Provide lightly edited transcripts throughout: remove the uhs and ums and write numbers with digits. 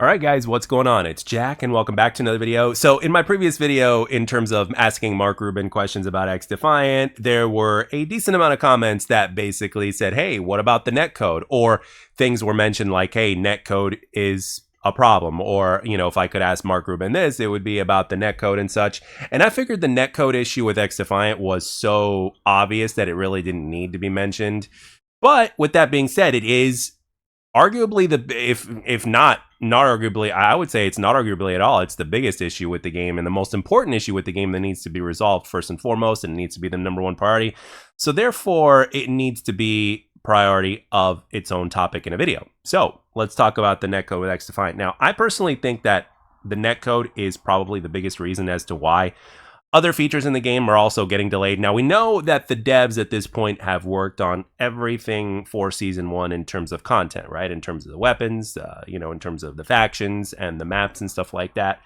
All right, guys, what's going on? It's Jack, and welcome back to another video. So in my previous video, in terms of asking Mark Rubin questions about XDefiant, there were a decent amount of comments that basically said, hey, what about the netcode? Or things were mentioned like, hey, netcode is a problem. Or, you know, if I could ask Mark Rubin this, it would be about the netcode and such. And I figured the netcode issue with XDefiant was so obvious that it really didn't need to be mentioned. But with that being said, it is arguably if not arguably, I would say it's not arguably at all, it's the biggest issue with the game and the most important issue with the game that needs to be resolved first and foremost, and it needs to be the number one priority. So therefore it needs to be priority of its own topic in a video. So let's talk about the netcode with XDefiant. Now, I personally think that the netcode is probably the biggest reason as to why other features in the game are also getting delayed. Now, we know that the devs at this point have worked on everything for Season 1 in terms of content, right? In terms of the weapons, in terms of the factions and the maps and stuff like that.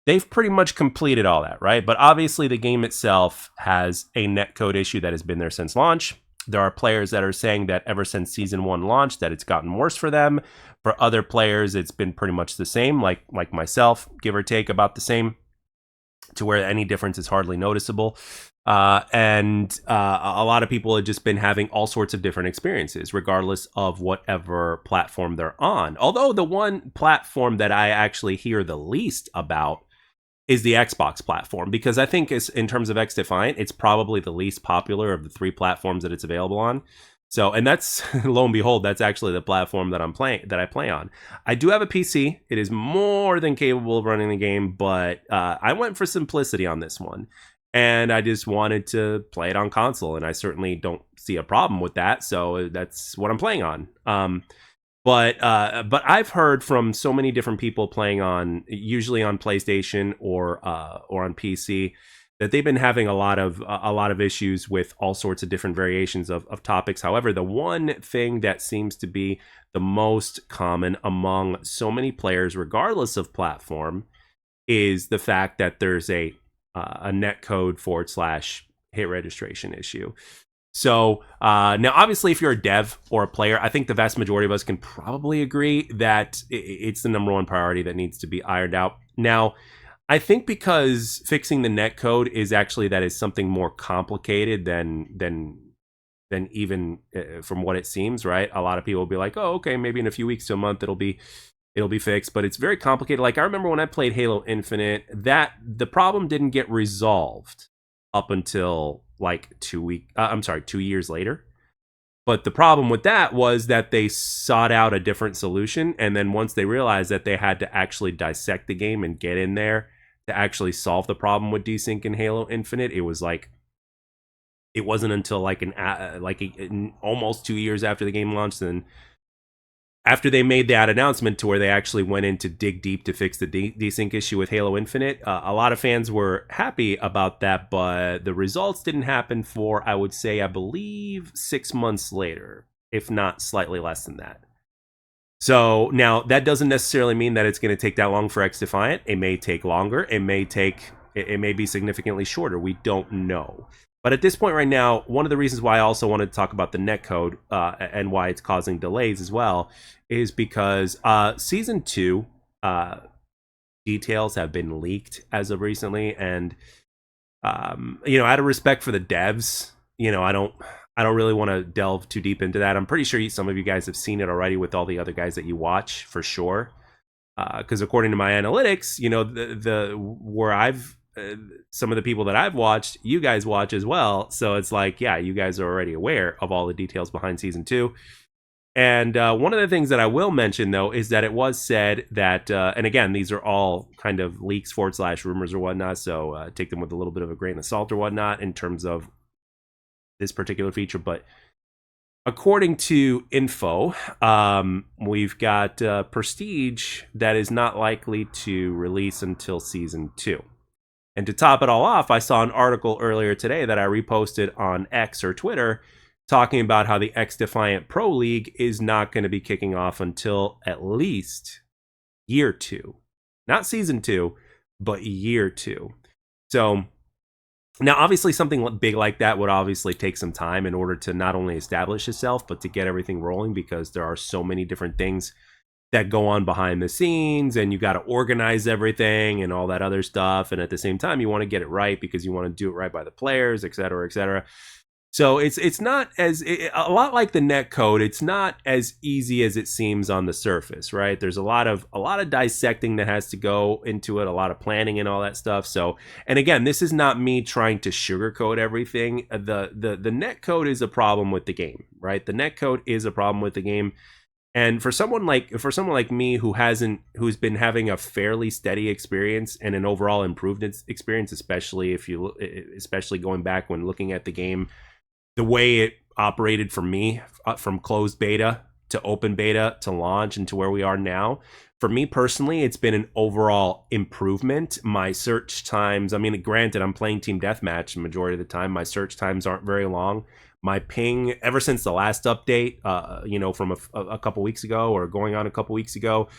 They've pretty much completed all that, right? But obviously, the game itself has a netcode issue that has been there since launch. There are players that are saying that ever since Season 1 launched, that it's gotten worse for them. For other players, it's been pretty much the same, like myself, give or take about the same, to where any difference is hardly noticeable. And a lot of people have just been having all sorts of different experiences, regardless of whatever platform they're on. Although the one platform that I actually hear the least about is the Xbox platform, because I think it's, in terms of XDefiant, it's probably the least popular of the three platforms that it's available on. So, and that's, lo and behold, that's actually the platform that I play on. I do have a PC. It is more than capable of running the game, but I went for simplicity on this one. And I just wanted to play it on console, and I certainly don't see a problem with that. So that's what I'm playing on. But I've heard from so many different people playing on, usually on PlayStation or on PC, that they've been having a lot of issues with all sorts of different variations of topics. However, the one thing that seems to be the most common among so many players, regardless of platform, is the fact that there's a netcode / hit registration issue. So now, obviously, if you're a dev or a player, I think the vast majority of us can probably agree that it's the number one priority that needs to be ironed out. Now, I think because fixing the netcode is something more complicated than even from what it seems, right? A lot of people will be like, oh, okay, maybe in a few weeks to a month it'll be fixed, but it's very complicated. Like, I remember when I played Halo Infinite, that the problem didn't get resolved up until like 2 years later. But the problem with that was that they sought out a different solution, and then once they realized that they had to actually dissect the game and get in there to actually solve the problem with Desync in Halo Infinite, it wasn't until almost 2 years after the game launched, and after they made that announcement to where they actually went in to dig deep to fix the desync issue with Halo Infinite, a lot of fans were happy about that, but the results didn't happen for, I would say, I believe 6 months later, if not slightly less than that. So now that doesn't necessarily mean that it's going to take that long for XDefiant. It may take longer. It may be significantly shorter. We don't know. But at this point right now, one of the reasons why I also wanted to talk about the netcode and why it's causing delays as well is because Season 2 details have been leaked as of recently. And, out of respect for the devs, I don't really want to delve too deep into that. I'm pretty sure some of you guys have seen it already with all the other guys that you watch, for sure. Because according to my analytics, some of the people that I've watched, you guys watch as well. So it's like, yeah, you guys are already aware of all the details behind Season 2. And one of the things that I will mention, though, is that it was said that, and again, these are all kind of leaks / rumors or whatnot, so take them with a little bit of a grain of salt or whatnot in terms of this particular feature. But according to info, we've got Prestige that is not likely to release until Season 2. And to top it all off, I saw an article earlier today that I reposted on X or Twitter talking about how the XDefiant Pro League is not going to be kicking off until at least year 2. Not Season 2, but year 2. So now, obviously, something big like that would obviously take some time in order to not only establish itself, but to get everything rolling, because there are so many different things that go on behind the scenes, and you got to organize everything and all that other stuff. And at the same time, you want to get it right because you want to do it right by the players, et cetera, et cetera. So it's not as a lot like the netcode. It's not as easy as it seems on the surface, right? There's a lot of dissecting that has to go into it, a lot of planning and all that stuff. So, and again, this is not me trying to sugarcoat everything. The netcode is a problem with the game, right? The netcode is a problem with the game. And for someone like me who's been having a fairly steady experience and an overall improved experience, especially going back when looking at the game, the way it operated for me from closed beta to open beta to launch and to where we are now, for me personally, it's been an overall improvement. My search times, I mean, granted, I'm playing team deathmatch the majority of the time. My search times aren't very long. My ping, ever since the last update, from a couple weeks ago or going on a couple weeks ago,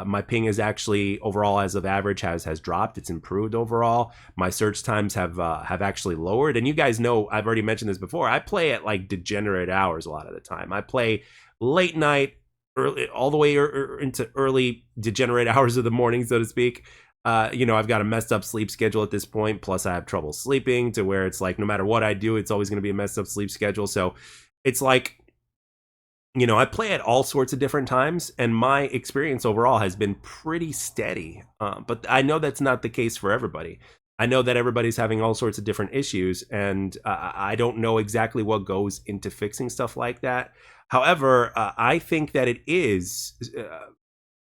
my ping is actually overall as of average has dropped. It's improved overall. My search times have actually lowered. And you guys know, I've already mentioned this before. I play at like degenerate hours a lot of the time. I play late night, early, all the way into early degenerate hours of the morning, so to speak. I've got a messed up sleep schedule at this point. Plus, I have trouble sleeping to where it's like no matter what I do, it's always going to be a messed up sleep schedule. So it's like, I play at all sorts of different times, and my experience overall has been pretty steady. But I know that's not the case for everybody. I know that everybody's having all sorts of different issues, and I don't know exactly what goes into fixing stuff like that. However, I think that it is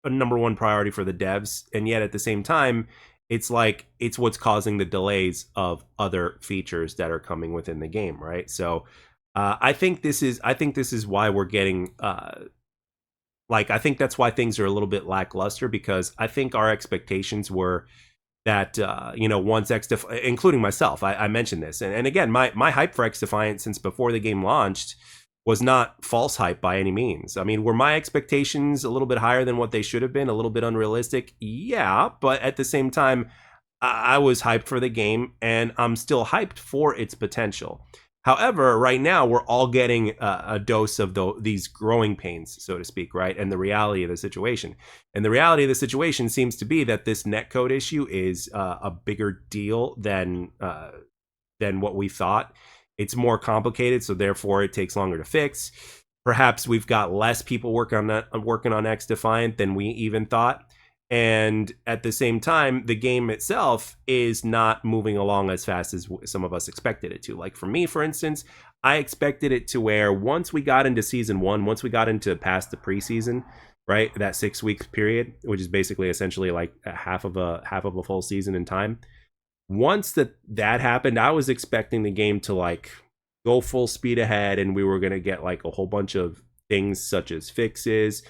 a number one priority for the devs, and yet at the same time, it's what's causing the delays of other features that are coming within the game, right? So I think this is why we're getting I think that's why things are a little bit lackluster, because I think our expectations were that once including myself, I mentioned this, and again, my hype for XDefiant since before the game launched was not false hype by any means. I mean, were my expectations a little bit higher than what they should have been, a little bit unrealistic? Yeah, but at the same time, I was hyped for the game, and I'm still hyped for its potential. However, right now, we're all getting a dose of these growing pains, so to speak, right? And the reality of the situation. And the reality of the situation seems to be that this netcode issue is a bigger deal than what we thought. It's more complicated, so therefore it takes longer to fix. Perhaps we've got less people working on XDefiant than we even thought. And at the same time, the game itself is not moving along as fast as some of us expected it to. Like for me, for instance, I expected it to where once we got into season one, once we got into past the preseason, right, that 6 weeks period, which is basically essentially like half of a full season in time. Once that happened, I was expecting the game to like go full speed ahead, and we were going to get like a whole bunch of things such as fixes,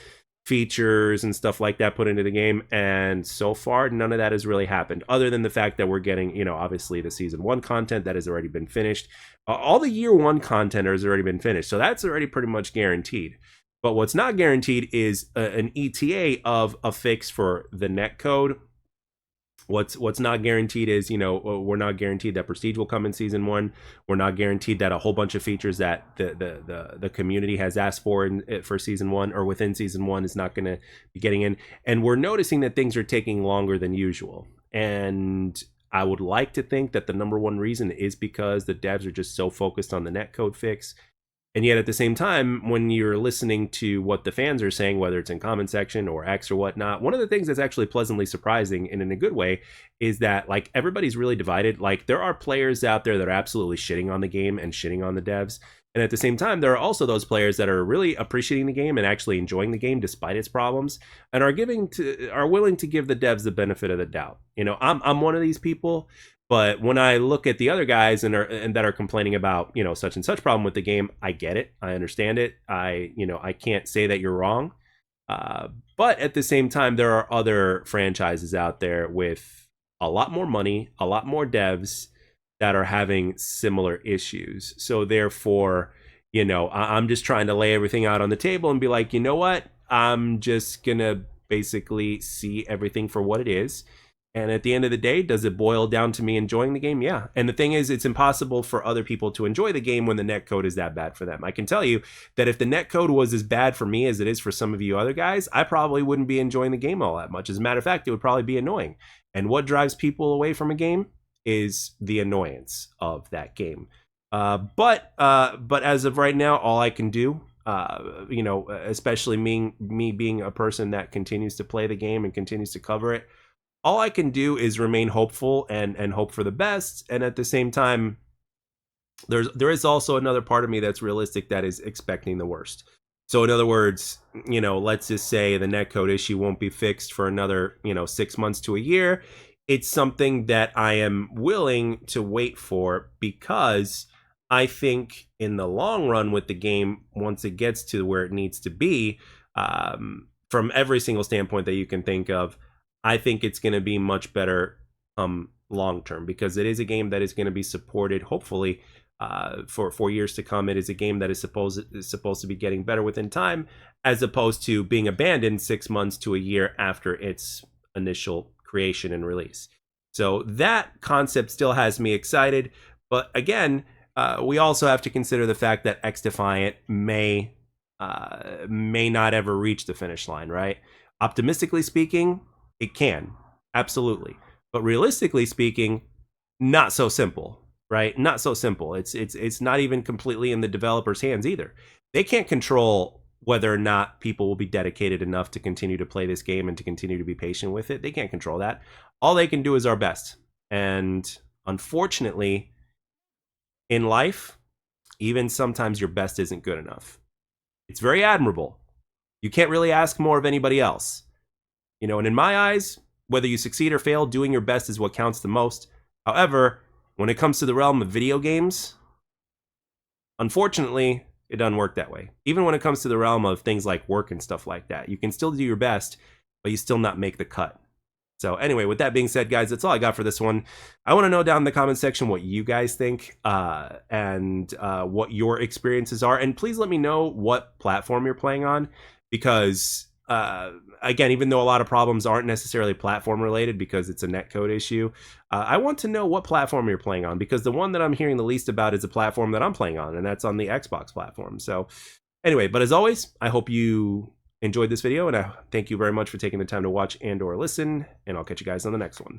features, and stuff like that put into the game. And so far, none of that has really happened, other than the fact that we're getting, obviously the season 1 content that has already been finished. All the year 1 content has already been finished, so that's already pretty much guaranteed. But what's not guaranteed is an ETA of a fix for the netcode. What's not guaranteed is, we're not guaranteed that Prestige will come in season 1. We're not guaranteed that a whole bunch of features that the community has asked for season 1 or within season 1 is not going to be getting in. And we're noticing that things are taking longer than usual. And I would like to think that the number one reason is because the devs are just so focused on the netcode fix. And yet at the same time, when you're listening to what the fans are saying, whether it's in comment section or X or whatnot, one of the things that's actually pleasantly surprising and in a good way is that like everybody's really divided. Like there are players out there that are absolutely shitting on the game and shitting on the devs. And at the same time, there are also those players that are really appreciating the game and actually enjoying the game despite its problems, and are willing to give the devs the benefit of the doubt. I'm one of these people. But when I look at the other guys and that are complaining about, such and such problem with the game, I get it. I understand it. I can't say that you're wrong. But at the same time, there are other franchises out there with a lot more money, a lot more devs that are having similar issues. So therefore, I'm just trying to lay everything out on the table and be like, you know what? I'm just going to basically see everything for what it is. And at the end of the day, does it boil down to me enjoying the game? Yeah. And the thing is, it's impossible for other people to enjoy the game when the netcode is that bad for them. I can tell you that if the netcode was as bad for me as it is for some of you other guys, I probably wouldn't be enjoying the game all that much. As a matter of fact, it would probably be annoying. And what drives people away from a game is the annoyance of that game. But as of right now, all I can do, especially me being a person that continues to play the game and continues to cover it, all I can do is remain hopeful and hope for the best. And at the same time, there is also another part of me that's realistic, that is expecting the worst. So in other words, let's just say the netcode issue won't be fixed for another, 6 months to a year. It's something that I am willing to wait for, because I think in the long run with the game, once it gets to where it needs to be, from every single standpoint that you can think of, I think it's going to be much better long term, because it is a game that is going to be supported, hopefully, for years to come. It is a game that is supposed to be getting better within time, as opposed to being abandoned 6 months to a year after its initial creation and release. So that concept still has me excited. But again, we also have to consider the fact that XDefiant may not ever reach the finish line, right? Optimistically speaking, it can, absolutely. But realistically speaking, not so simple, right? Not so simple. It's not even completely in the developer's hands either. They can't control whether or not people will be dedicated enough to continue to play this game and to continue to be patient with it. They can't control that. All they can do is our best. And unfortunately, in life, even sometimes your best isn't good enough. It's very admirable. You can't really ask more of anybody else. And in my eyes, whether you succeed or fail, doing your best is what counts the most. However, when it comes to the realm of video games, unfortunately, it doesn't work that way. Even when it comes to the realm of things like work and stuff like that, you can still do your best, but you still not make the cut. So anyway, with that being said, guys, that's all I got for this one. I want to know down in the comment section what you guys think and what your experiences are. And please let me know what platform you're playing on, because again, even though a lot of problems aren't necessarily platform related because it's a netcode issue, I want to know what platform you're playing on, because the one that I'm hearing the least about is a platform that I'm playing on, and that's on the Xbox platform. So anyway, but as always, I hope you enjoyed this video, and I thank you very much for taking the time to watch and or listen, and I'll catch you guys on the next one.